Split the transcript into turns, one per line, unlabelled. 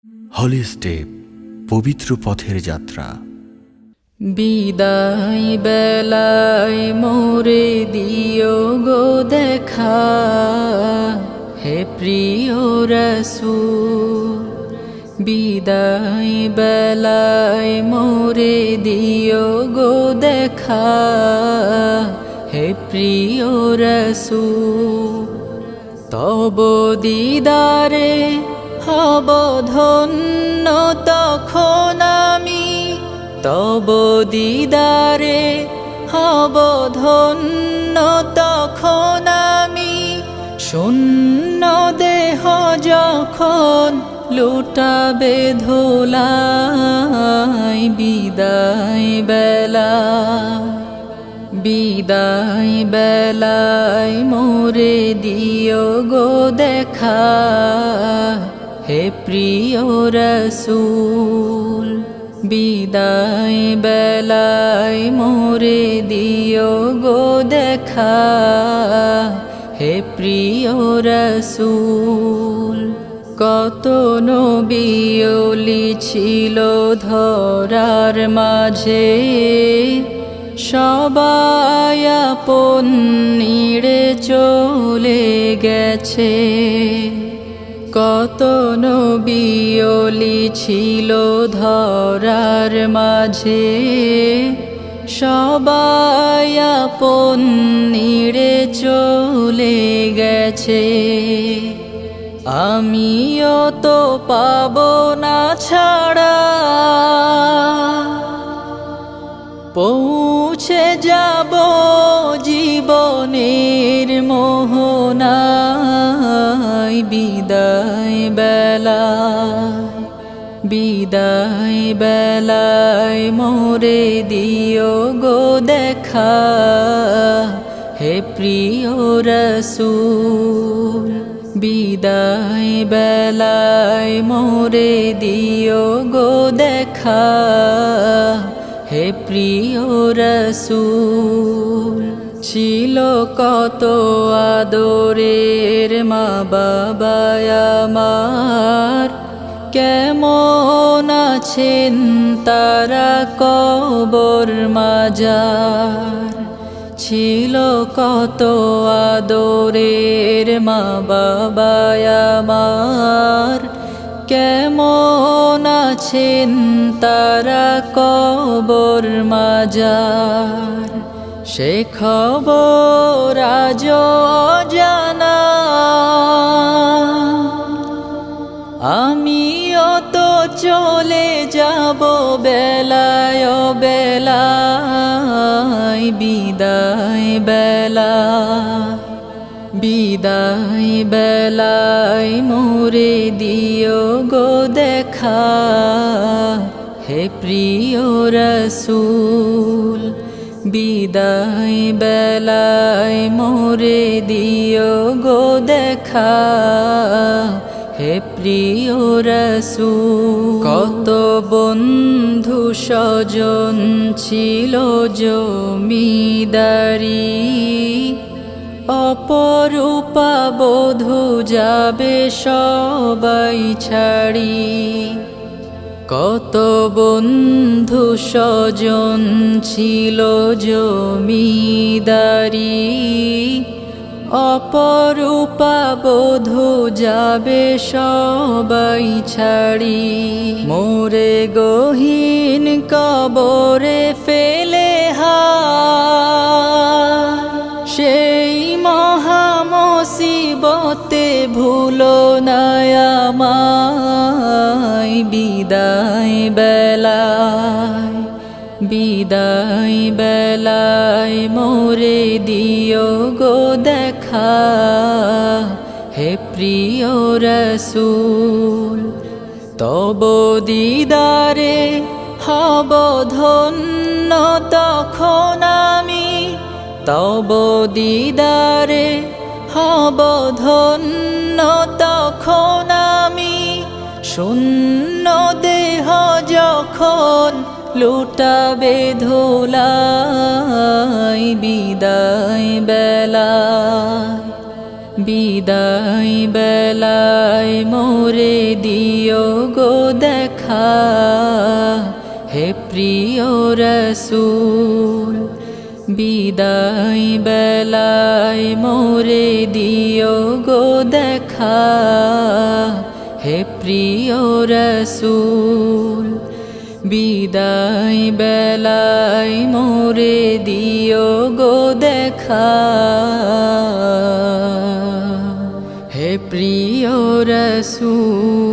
হলি step পবিত্র পথের যাত্রা।
বিদায় বেলায় মোরে দিও গো দেখা, হে প্রিয় রাসূল। বিদায় বেলায় মোরে দিও গো দেখা, হে প্রিয় রাসূল। তব দিদারে হব ধন্য তখন আমি, তব দিদারে হব ধন্য তখন আমি। শূন্য দেহ যখন লুটাবে ধুলাই, বিদায় বেলা বিদায় বেলায় মোরে দিও গো দেখা, হে প্রিয় রাসূল। বিদায় বেলায় মোরে দিও গো দেখা, হে প্রিয় রাসূল। কত নবী ওলি ছিল ধরার মাঝে, সবাই আপন নিড়ে চলে গেছে। কত নবী ওলি ছিল ধরার মাঝে, সবাই আপন নিড়ে চলে গেছে। আমিও তো পাবো না ছাড়া, পৌঁছে যাব জীবনের মোহনায়। বিদায় বেলায় বিদায় বেলায় মোরে দিও গো দেখা, হে প্রিয় রাসূল। বিদায় বেলায় মোরে দিও গো দেখা, হে প্রিয় রাসূল। ছিল কত আদরের মা বাবা আমার, কেমন আছেন তারা কবর মাজার। ছিল কত আদরের মা বাবা আমার, কেমন আছেন তারা কবর মাজার। সে খবর আজ অজানা, আমিও তো চলে যাব বেলায় বেলায়। বিদায় বেলায় বিদায় বেলায় মোরে দিও গো দেখা, হে প্রিয় রাসূল। বিদায় বেলায় মোরে দিও গো দেখা, হে প্রিয় রাসূল। কত বন্ধু স্বজন ছিল জমিদারি, অপরূপা বধূ যাবে সবাই ছাড়ি। কত বন্ধু স্বজন ছিল জমিদারি, অপরূপা বধূ যাবে সবাই ছাড়ি। মোরে গহীন কবরে ফেলে সেই মহা মুসিবতে ভুলো না আমায়। বিদায় বেলায় বিদায় বেলায় মোরে দিও গো দেখা, হে প্রিয় রাসূল। তব দিদারে হব ধন্য তখন আমি, তব দিদারে হব ধন্য তখন আমি। শূন্য দেহ যখন লুটাবে ধুলাই, বিদায় বেলায় বিদায় বেলায় মোরে দিও গো দেখা হে প্রিয় রসূল বিদায় বেলায় মোরে দিও গো দেখা হে প্রিয় রসূল বিদায় বেলায় মোরে দিও গো দেখা হে প্রিয় রসূল।